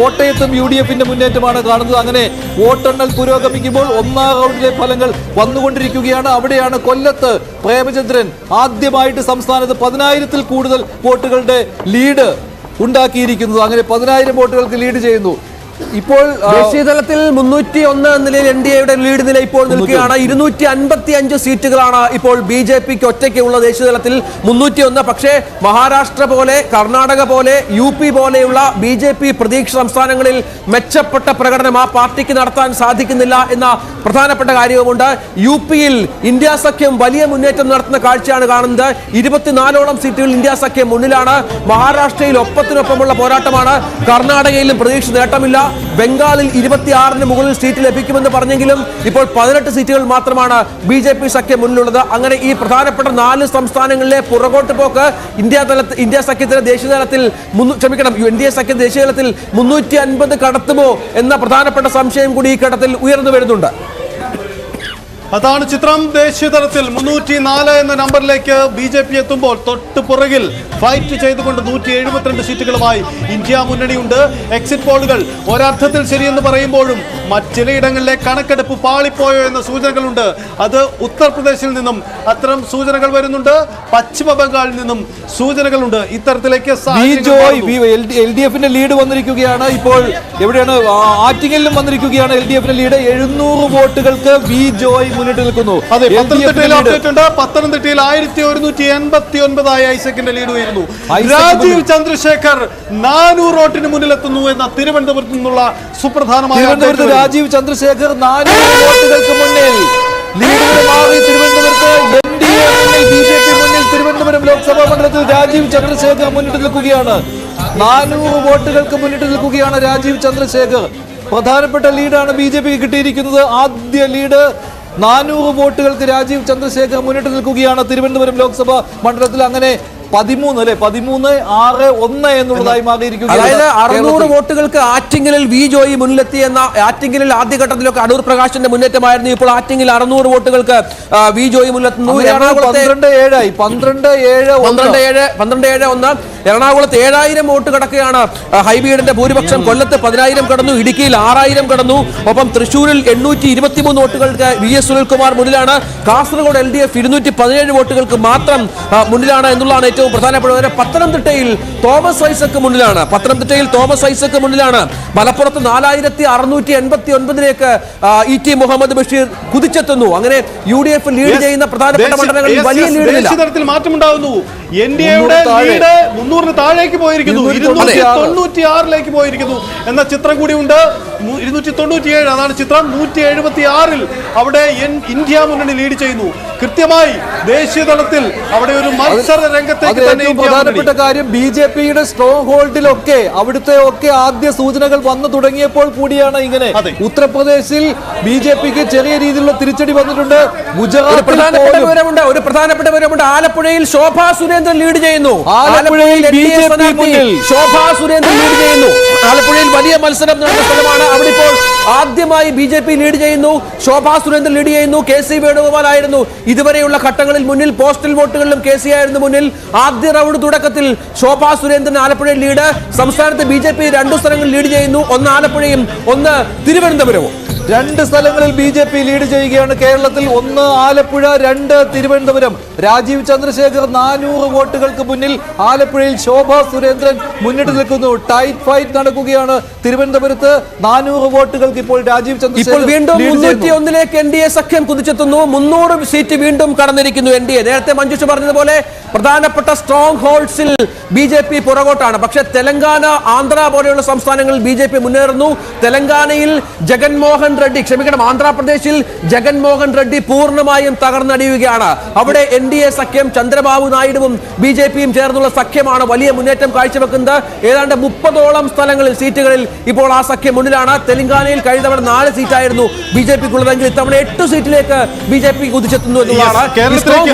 കോട്ടയത്തും UDF-ന്റെ മുന്നേറ്റമാണ് കാണുന്നത്. അങ്ങനെ വോട്ടെണ്ണൽ പുരോഗമിക്കുമ്പോൾ ഒന്നാം റൗണ്ടിലെ ഫലങ്ങൾ വന്നുകൊണ്ടിരിക്കുകയാണ്. അവിടെയാണ് കൊല്ലത്ത് പ്രേമചന്ദ്രൻ ആദ്യമായിട്ട് സംസ്ഥാനത്ത് 10,000-ൽ കൂടുതൽ വോട്ടുകളുടെ ലീഡ് ഉണ്ടാക്കിയിരിക്കുന്നത്. അങ്ങനെ 10,000 വോട്ടുകൾക്ക് ലീഡ് ചെയ്യുന്നു. ഇപ്പോൾ ദേശീയ തലത്തിൽ 301 എന്ന നിലയിൽ NDAയുടെ ലീഡ് നില ഇപ്പോൾ നിൽക്കുകയാണ്. 255 സീറ്റുകളാണ് ഇപ്പോൾ BJPക്ക് ഒറ്റയ്ക്കുള്ള ദേശീയ തലത്തിൽ 301. പക്ഷേ മഹാരാഷ്ട്ര പോലെ, കർണാടക പോലെ, UP പോലെയുള്ള BJP പ്രതീക്ഷ സംസ്ഥാനങ്ങളിൽ മെച്ചപ്പെട്ട പ്രകടനം ആ പാർട്ടിക്ക് നടത്താൻ സാധിക്കുന്നില്ല എന്ന പ്രധാനപ്പെട്ട കാര്യവുമുണ്ട്. UP-യിൽ ഇന്ത്യ സഖ്യം വലിയ മുന്നേറ്റം നടത്തുന്ന കാഴ്ചയാണ് കാണുന്നത്. 24ഓളം സീറ്റുകൾ ഇന്ത്യ സഖ്യം മുന്നിലാണ്. മഹാരാഷ്ട്രയിൽ ഒപ്പത്തിനൊപ്പമുള്ള പോരാട്ടമാണ്. കർണാടകയിലും പ്രതീക്ഷ നേട്ടമില്ല. ബംഗാളിൽ 26-ന് മുകളിൽ സീറ്റ് ലഭിക്കുമെന്ന് പറഞ്ഞെങ്കിലും ഇപ്പോൾ 18 സീറ്റുകൾ മാത്രമാണ് BJP സഖ്യം മുന്നിലുള്ളത്. അങ്ങനെ ഈ പ്രധാനപ്പെട്ട 4 സംസ്ഥാനങ്ങളിലെ പുറകോട്ട് പോക്ക് ഇന്ത്യ സഖ്യത്തിന്റെ ദേശീയ തലത്തിൽ NDA സഖ്യ ദേശീയ തലത്തിൽ 350 കടത്തുമോ എന്ന പ്രധാനപ്പെട്ട സംശയം കൂടി ഈ ഘട്ടത്തിൽ ഉയർന്നു വരുന്നുണ്ട്. അതാണ് ചിത്രം. ദേശീയ തലത്തിൽ 304 എന്ന നമ്പറിലേക്ക് BJP എത്തുമ്പോൾ തൊട്ട് പുറകിൽ ഫൈറ്റ് ചെയ്തുകൊണ്ട് 172 സീറ്റുകളുമായി ഇന്ത്യ മുന്നണിയുണ്ട്. എക്സിറ്റ് പോളുകൾ ഒരർത്ഥത്തിൽ ശരിയെന്ന് പറയുമ്പോഴും ചിലയിടങ്ങളിലെ കണക്കെടുപ്പ് പാളിപ്പോയോ എന്ന സൂചനകളുണ്ട്. അത് ഉത്തർപ്രദേശിൽ നിന്നും അത്തരം സൂചനകൾ വരുന്നുണ്ട്. പശ്ചിമ ബംഗാളിൽ നിന്നും സൂചനകളുണ്ട്. ഇത്തരത്തിലേക്ക് LDF-ന്റെ ലീഡ് വന്നിരിക്കുകയാണ്. ഇപ്പോൾ എവിടെയാണ്? ആറ്റിങ്ങലിലും വന്നിരിക്കുകയാണ് LDF-ന്റെ ലീഡ്. 700 വോട്ടുകൾക്ക് ജോയ് മുന്നിട്ട് നിൽക്കുന്നു. അതെ, പത്തനംതിട്ടയിൽ 1189 ഐസക്കിന്റെ ലീഡ് ഉയരുന്നു. രാജീവ് ചന്ദ്രശേഖർ 400 വോട്ടിന് മുന്നിലെത്തുന്നു എന്ന തിരുവനന്തപുരത്ത് നിന്നുള്ള സുപ്രധാനമായ രാജീവ് ചന്ദ്രശേഖർ 400 വോട്ടുകൾക്ക് മുന്നിൽ ലീഡുകൾ മാറി. തിരുവനന്തപുരത്ത് NDA മുന്നിൽ, BJP മുന്നിൽ. തിരുവനന്തപുരം ലോക്സഭാ മണ്ഡലത്തിൽ രാജീവ് ചന്ദ്രശേഖർ മുന്നിട്ട് നിൽക്കുകയാണ്. 400 വോട്ടുകൾക്ക് മുന്നിട്ട് നിൽക്കുകയാണ് രാജീവ് ചന്ദ്രശേഖർ. പ്രധാനപ്പെട്ട ലീഡാണ് BJPക്ക് കിട്ടിയിരിക്കുന്നത്. ആദ്യ ലീഡ് 400 വോട്ടുകൾക്ക് രാജീവ് ചന്ദ്രശേഖർ മുന്നിട്ട് നിൽക്കുകയാണ് തിരുവനന്തപുരം ലോക്സഭാ മണ്ഡലത്തിൽ. അങ്ങനെ 13-6-1 എന്നുള്ളതായി മാറിയിരിക്കുകയാണ്. അതായത് 600 വോട്ടുകൾക്ക് ആറ്റിങ്ങലിൽ ജോയി മുന്നിലെത്തി എന്ന ആറ്റിങ്ങലിൽ ആദ്യഘട്ടത്തിലൊക്കെ അടൂർ പ്രകാശിന്റെ മുന്നേറ്റമായിരുന്നു. ഇപ്പോൾ ആറ്റിങ്ങിൽ 600 വോട്ടുകൾക്ക് ജോയി മുന്നിലെത്തുന്നു. 12-7-1. എറണാകുളത്ത് 7,000 വോട്ട് കടക്കുകയാണ് ഹൈബീഡിന്റെ ഭൂരിപക്ഷം. കൊല്ലത്ത് 10,000 കടന്നു. ഇടുക്കിയിൽ 6,000 കടന്നു. ഒപ്പം തൃശ്ശൂരിൽ 823 വോട്ടുകൾക്ക് VS സുനിൽകുമാർ മുന്നിലാണ്. കാസർഗോഡ് LDF 217 വോട്ടുകൾക്ക് മാത്രം മുന്നിലാണ് എന്നുള്ളതാണ് ഏറ്റവും പ്രധാനപ്പെട്ട. പത്തനംതിട്ടയിൽ തോമസ് ഐസക് മുന്നിലാണ്. മലപ്പുറത്ത് 4,689-ലേക്ക് ET മുഹമ്മദ് ബഷീർ കുതിച്ചെത്തുന്നു. അങ്ങനെ UDF ലീഡ് ചെയ്യുന്ന പ്രധാനപ്പെട്ട മണ്ഡലങ്ങളിൽ വലിയ ലീഡ് മാറ്റമുണ്ടാകുന്നു. NDAയുടെ ലീഡ് 300-ന് താഴേക്ക് പോയിരിക്കുന്നു. 296-ലേക്ക് പോയിരിക്കുന്നു എന്ന ചിത്രം കൂടിയുണ്ട്. 297 അതാണ് ചിത്രം. 176-ൽ അവിടെ ഇന്ത്യ മുന്നണി ലീഡ് ചെയ്യുന്നു. കൃത്യമായി ദേശീയ തലത്തിൽ അവിടെ ഒരു മത്സര രംഗത്തേക്ക് തന്നെ. പ്രധാനപ്പെട്ട കാര്യം, BJPയുടെ സ്ട്രോങ് ഹോൾഡിലൊക്കെ അവിടുത്തെ ആദ്യ സൂചനകൾ വന്നു തുടങ്ങിയപ്പോൾ കൂടിയാണ് ഇങ്ങനെ. ഉത്തർപ്രദേശിൽ BJPക്ക് ചെറിയ രീതിയിലുള്ള തിരിച്ചടി വന്നിട്ടുണ്ട്. ഗുജറാത്തിൽ ഒരു പ്രധാനപ്പെട്ട വിവരമുണ്ട്. ആലപ്പുഴയിൽ ശോഭാ സുരേന്ദ്രൻ ലീഡ് ചെയ്യുന്നു. ആലപ്പുഴയിൽ ശോഭാ സുരേന്ദ്രൻ ലീഡ് ചെയ്യുന്നു. ആലപ്പുഴയിൽ വലിയ മത്സരം നടന്ന സ്ഥലമാണ്. അവിടെ ഇപ്പോൾ ആദ്യമായി BJP ലീഡ് ചെയ്യുന്നു. ശോഭാ സുരേന്ദ്രൻ ലീഡ് ചെയ്യുന്നു. KC വേണുഗോപാൽ ആയിരുന്നു ഇതുവരെയുള്ള ഘട്ടങ്ങളിൽ മുന്നിൽ. പോസ്റ്റൽ വോട്ടുകളിലും KC ആയിരുന്നു മുന്നിൽ. ആദ്യ റൗണ്ട് തുടക്കത്തിൽ ശോഭാ സുരേന്ദ്രൻ ആലപ്പുഴയിൽ ലീഡ്. സംസ്ഥാനത്ത് BJP 2 സ്ഥലങ്ങളിൽ ലീഡ് ചെയ്യുന്നു. ഒന്ന് ആലപ്പുഴയും ഒന്ന് തിരുവനന്തപുരവും. 2 സ്ഥലങ്ങളിൽ BJP ലീഡ് ചെയ്യുകയാണ്. കേരളത്തിൽ 1 ആലപ്പുഴ, 2 തിരുവനന്തപുരം. രാജീവ് ചന്ദ്രശേഖർ 400 വോട്ടുകൾക്ക് മുന്നിൽ. ആലപ്പുഴയിൽ ശോഭാ സുരേന്ദ്രൻ മുന്നിട്ട് നിൽക്കുന്നു. ടൈറ്റ് ഫൈറ്റ് നടക്കുകയാണ് തിരുവനന്തപുരത്ത്. 400 വോട്ടുകൾക്ക് ഇപ്പോൾ രാജീവ് ചന്ദ്രശേഖർ. വീണ്ടും 301-ലേക്ക് NDA സഖ്യം കുതിച്ചെത്തുന്നു. 300 സീറ്റ് വീണ്ടും കടന്നിരിക്കുന്നു NDA. നേരത്തെ മഞ്ജുഷ പറഞ്ഞതുപോലെ പ്രധാനപ്പെട്ട സ്ട്രോങ് ഹോൾഡ്സിൽ BJP പുറകോട്ടാണ്. പക്ഷേ തെലങ്കാന, ആന്ധ്ര പോലെയുള്ള സംസ്ഥാനങ്ങളിൽ BJP മുന്നേറുന്നു. തെലങ്കാനയിൽ ആന്ധ്രാപ്രദേശിൽ ജഗൻമോഹൻ റെഡ്ഡി പൂർണ്ണമായും തകർന്നടിയുകയാണ്. അവിടെ NDA സഖ്യം ചന്ദ്രബാബു നായിഡുവും BJPയും ചേർന്നുള്ള സഖ്യമാണ് വലിയ മുന്നേറ്റം കാഴ്ചവെക്കുന്നത്. ഏതാണ്ട് 30ഓളം സ്ഥലങ്ങളിൽ സീറ്റുകളിൽ ഇപ്പോൾ ആ സഖ്യം മുന്നിലാണ്. തെലങ്കാനയിൽ കഴിഞ്ഞ തവണ 4 സീറ്റായിരുന്നു BJPക്കുള്ളതെങ്കിൽ ഇത്തവണ 8 സീറ്റിലേക്ക് BJP കുതിച്ചെത്തുന്നു എന്നുള്ളതാണ്.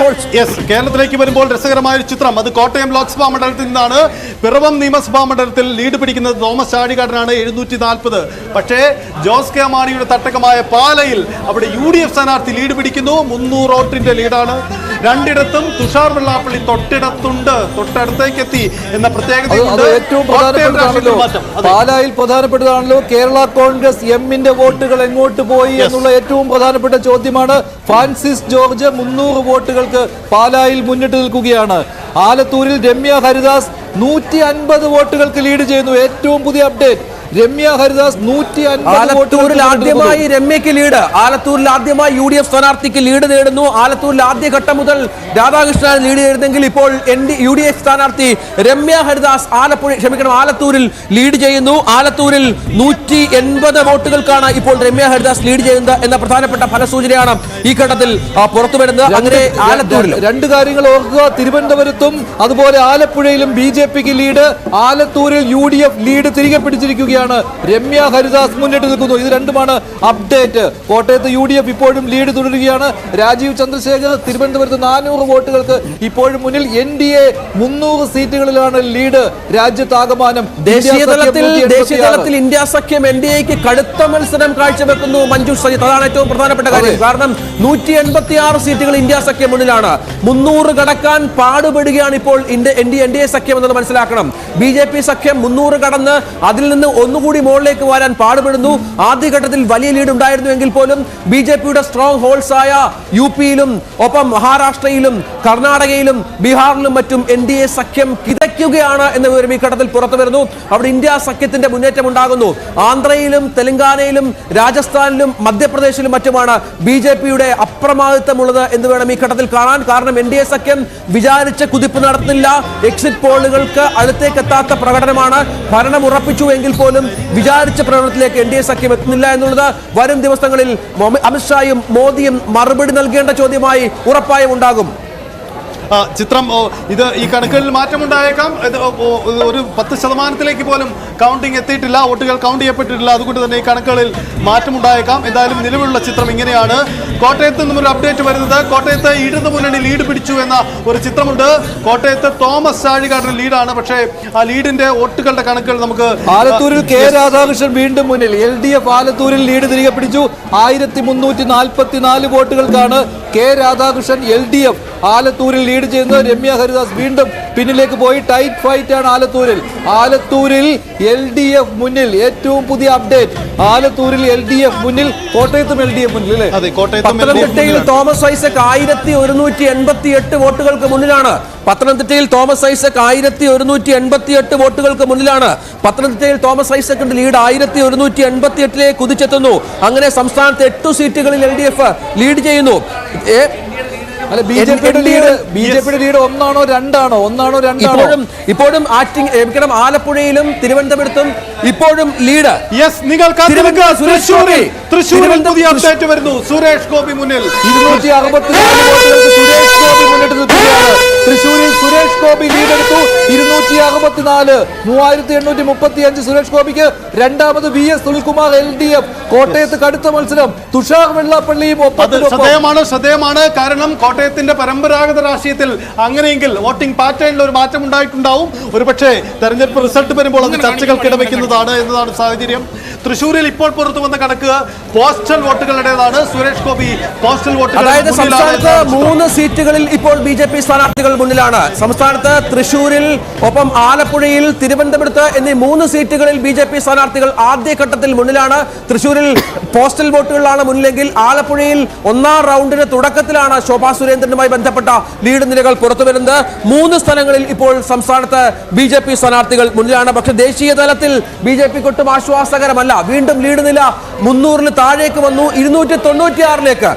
കേരളത്തിലേക്ക് വരുമ്പോൾ രസകരമായ ഒരു ചിത്രം. അത് കോട്ടയം ലോക്സഭാ മണ്ഡലത്തിൽ നിന്നാണ്. പിറവം നിയമസഭാ മണ്ഡലത്തിൽ ലീഡ് പിടിക്കുന്നത് തോമസ് ചാഴികാടനാണ് 740. പക്ഷേ ജോസ് കെ മാണിയുടെ തട്ടകമായ പാലയിൽ അവിടെ UDF സ്ഥാനാർത്ഥി ലീഡ് പിടിക്കുന്നു. 300 വോട്ടിന്റെ ലീഡാണ്. രണ്ടിടത്തും തുഷാർ വെള്ളാപ്പള്ളി തൊട്ടടുത്തേക്ക് എത്തി എന്ന അത് ഏറ്റവും പ്രധാനപ്പെട്ടതാണല്ലോ. പാലായിൽ പ്രധാനപ്പെട്ടതാണല്ലോ. കേരള കോൺഗ്രസ് എമ്മിന്റെ വോട്ടുകൾ എങ്ങോട്ട് പോയി എന്നുള്ള ഏറ്റവും പ്രധാനപ്പെട്ട ചോദ്യമാണ്. ഫ്രാൻസിസ് ജോർജ് 300 വോട്ടുകൾക്ക് പാലായിൽ മുന്നിട്ട് നിൽക്കുകയാണ്. ആലത്തൂരിൽ രമ്യ ഹരിദാസ് 150 വോട്ടുകൾക്ക് ലീഡ് ചെയ്യുന്നു. ഏറ്റവും പുതിയ അപ്ഡേറ്റ്, രമ്യ ഹരിദാസ് 150 ആലത്തൂരിൽ ആദ്യമായി രമ്യക്ക് ലീഡ്. ആലത്തൂരിൽ ആദ്യമായി UDF സ്ഥാനാർത്ഥിക്ക് ലീഡ് നേടുന്നു. ആലത്തൂരിൽ ആദ്യഘട്ടം മുതൽ രാധാകൃഷ്ണൻ ലീഡ് നേടുന്നെങ്കിൽ ഇപ്പോൾ UDF സ്ഥാനാർത്ഥി രമ്യ ഹരിദാസ് ആലത്തൂരിൽ ലീഡ് ചെയ്യുന്നു. ആലത്തൂരിൽ 180 വോട്ടുകൾക്കാണ് ഇപ്പോൾ രമ്യ ഹരിദാസ് ലീഡ് ചെയ്യുന്നത് എന്ന പ്രധാനപ്പെട്ട ഫലസൂചനയാണ് ഈ ഘട്ടത്തിൽ പുറത്തു വരുന്നത്. അങ്ങനെ ആലത്തൂരിൽ രണ്ട് കാര്യങ്ങൾ ഓർക്കുക. തിരുവനന്തപുരത്തും അതുപോലെ ആലപ്പുഴയിലും BJPക്ക് ലീഡ്. ആലത്തൂരിൽ UDF ലീഡ് തിരികെ പിടിച്ചിരിക്കുകയാണ്. രമ്യ ഹരിദാസ് മുന്നിട്ട് നിൽക്കുന്നു. ഇത് രണ്ടുമാണ് അപ്ഡേറ്റ്. കോട്ടയത്ത് UDF ഇപ്പോഴും ലീഡ് തുടരുകയാണ്. രാജീവ് ചന്ദ്രശേഖർ തിരുവനന്തപുരത്ത് 400 വോട്ടുകൾക്ക് ഇപ്പോഴും മുന്നിൽ. NDA 300 സീറ്റുകളിലാണ് lead. രാജ്യത്താകമാനം ദേശീയ തലത്തിൽ ഇന്ത്യ സഖ്യം NDAക്ക് കടുത്ത മത്സരം കാഴ്ചവെക്കുന്നു. മഞ്ജു സജിത്ത്, അതാണ് ഏറ്റവും പ്രധാനപ്പെട്ട കാര്യം. കാരണം 186 സീറ്റുകൾ ഇന്ത്യ സഖ്യം മുന്നിലാണ്. 300 കടക്കാൻ പാടുപെടുകയാണ് ഇപ്പോൾ NDA സഖ്യം എന്നത് മനസ്സിലാക്കണം. BJP സഖ്യം 300 കടന്ന് അതിൽ നിന്ന് ഒന്നുകൂടി മുകളിലേക്ക് വരാൻ പാടുപെടുന്നു. ആദ്യഘട്ടത്തിൽ വലിയ ലീഡ് ഉണ്ടായിരുന്നു എങ്കിൽ പോലും BJPയുടെ സ്ട്രോങ് ഹോൾസ് ആയ UPയിലും ഒപ്പം മഹാരാഷ്ട്രയിലും കർണാടകയിലും ബീഹാറിലും മറ്റും NDA സഖ്യം കിതയ്ക്കുകയാണ് എന്ന വിവരം ഈ ഘട്ടത്തിൽ പുറത്തു വരുന്നു. അവിടെ ഇന്ത്യ സഖ്യത്തിന്റെ മുന്നേറ്റം ഉണ്ടാകുന്നു. ആന്ധ്രയിലും തെലങ്കാനയിലും രാജസ്ഥാനിലും മധ്യപ്രദേശിലും മറ്റുമാണ് BJPയുടെ അപ്രമാദിത്വമുള്ളത് എന്ന് വേണം ഈ ഘട്ടത്തിൽ കാണാൻ. കാരണം NDA സഖ്യം വിചാരിച്ച കുതിപ്പ് നടത്തുന്നില്ല. എക്സിറ്റ് പോളുകൾക്ക് അടുത്തേക്ക് എത്താത്ത പ്രകടനമാണ്. ഭരണം ഉറപ്പിച്ചു എങ്കിൽ പോലും വിചാരിച്ച പ്രകടനത്തിലേക്ക് NDA സഖ്യം എത്തുന്നില്ല എന്നുള്ളത് വരും ദിവസങ്ങളിൽ അമിത്ഷായും മോദിയും മറുപടി നൽകേണ്ട ചോദ്യമായി ഉറപ്പായും ഉണ്ടാകും. ചിത്രം ഇത് ഈ കണക്കുകളിൽ മാറ്റമുണ്ടായേക്കാം. ഒരു 10% പോലും കൗണ്ടിങ് എത്തിയിട്ടില്ല, വോട്ടുകൾ കൗണ്ട് ചെയ്യപ്പെട്ടിട്ടില്ല. അതുകൊണ്ട് തന്നെ ഈ കണക്കുകളിൽ മാറ്റമുണ്ടായേക്കാം. എന്തായാലും നിലവിലുള്ള ചിത്രം ഇങ്ങനെയാണ്. കോട്ടയത്ത് നിന്നും ഒരു അപ്ഡേറ്റ് വരുന്നത്, കോട്ടയത്ത് ഇടതു മുന്നണി ലീഡ് പിടിച്ചു എന്ന ഒരു ചിത്രമുണ്ട്. കോട്ടയത്ത് തോമസ് ചാഴികാടൻ ലീഡാണ്. പക്ഷേ ആ ലീഡിന്റെ വോട്ടുകളുടെ കണക്കുകൾ നമുക്ക് ആലത്തൂരിൽ K രാധാകൃഷ്ണൻ വീണ്ടും മുന്നിൽ. LDF ആലത്തൂരിൽ ലീഡ് തിരികെ പിടിച്ചു. 1344 വോട്ടുകൾക്കാണ് K രാധാകൃഷ്ണൻ LDF ആലത്തൂരിൽ ലീഡ് ചെയ്യുന്നത്. രമ്യ ഹരിദാസ് വീണ്ടും പിന്നിലേക്ക് പോയി. ടൈറ്റ് ഫൈറ്റ് ആണ് ആലത്തൂരിൽ LDF മുന്നിൽ. ഏറ്റവും പുതിയ അപ്ഡേറ്റ്, ആലത്തൂരിൽ LDF മുന്നിൽ, കോട്ടയത്തും LDF മുന്നിൽ അല്ലേ? അതെ, കോട്ടയത്തും പത്തനംതിട്ടയിൽ തോമസ് ഐസക് 1188 വോട്ടുകൾക്ക് മുന്നിലാണ്. പത്തനംതിട്ടയിൽ തോമസ് ഐസക് 1188 വോട്ടുകൾക്ക് മുന്നിലാണ്. പത്തനംതിട്ടയിൽ തോമസ് ഐസക്കിന്റെ ലീഡ് 1188 കുതിച്ചെത്തുന്നു. അങ്ങനെ സംസ്ഥാനത്ത് 8 സീറ്റുകളിൽ LDF ലീഡ് ചെയ്യുന്നു. അല്ല, ബിജെപിയുടെ ലീഡ് ഒന്നാണോ രണ്ടാണോ? ഇപ്പോഴും ആലപ്പുഴയിലും തിരുവനന്തപുരത്തും ഇപ്പോഴും ലീഡ്. തൃശ്ശൂരിൽ പുതിയ അപ്ഡേറ്റ് വരുന്നു. സുരേഷ് ഗോപി മുന്നിൽ 264 വോട്ടുകൾക്ക് സുരേഷ് ഗോപി മുന്നിട്ട് നിൽക്കുകയാണ്. തൃശ്ശൂരിൽ സുരേഷ് ഗോപി ലീഡ് എടുത്തു. 264, 3835 സുരേഷ് ഗോപിക്ക്. രണ്ടാമത് VS സുനിൽകുമാർ LDF. കോട്ടയത്ത് കടുത്ത മത്സരം. തുഷാർ വെള്ളാപ്പള്ളിയും ശ്രദ്ധേയമാണ്. കാരണം കോട്ടയത്തിന്റെ പരമ്പരാഗത രാഷ്ട്രീയത്തിൽ അങ്ങനെയെങ്കിൽ വോട്ടിംഗ് പാറ്റേണിൽ ഒരു മാറ്റം ഉണ്ടായിട്ടുണ്ടാവും. ഒരുപക്ഷെ തെരഞ്ഞെടുപ്പ് റിസൾട്ട് വരുമ്പോൾ അത് ചർച്ചകൾക്ക് ഇടവെക്കുന്നതാണ് എന്നതാണ് സാഹചര്യം. തൃശ്ശൂരിൽ ഇപ്പോൾ പുറത്തു വന്ന കണക്ക് പോസ്റ്റൽ വോട്ടുകളുടേതാണ്. സുരേഷ് ഗോപി പോസ്റ്റൽ വോട്ടുകൾ, അതായത് സംസ്ഥാനത്ത് 3 സീറ്റുകളിൽ ഇപ്പോൾ BJP സ്ഥാനാർത്ഥികൾ മുന്നിലാണ്. സംസ്ഥാനത്ത് തൃശ്ശൂരിൽ ഒപ്പം ആലപ്പുഴയിൽ തിരുവനന്തപുരത്ത് എന്നീ 3 സീറ്റുകളിൽ BJP സ്ഥാനാർത്ഥികൾ ആദ്യഘട്ടത്തിൽ മുന്നിലാണ്. തൃശ്ശൂരിൽ പോസ്റ്റൽ വോട്ടുകളിലാണ് മുന്നിലെങ്കിൽ ആലപ്പുഴയിൽ 1ാം റൗണ്ടിന് തുടക്കത്തിലാണ് ശോഭാ സുരേന്ദ്രനുമായി ബന്ധപ്പെട്ട ലീഡ് നിലകൾ പുറത്തു വരുന്നത്. 3 സ്ഥലങ്ങളിൽ ഇപ്പോൾ സംസ്ഥാനത്ത് BJP സ്ഥാനാർത്ഥികൾ മുന്നിലാണ്. പക്ഷേ ദേശീയ തലത്തിൽ BJPക്ക് ഒട്ടും ആശ്വാസകരമല്ല. വീണ്ടും ലീഡ് നില 300-ന് താഴേക്ക് വന്നു. 296-ലേക്ക്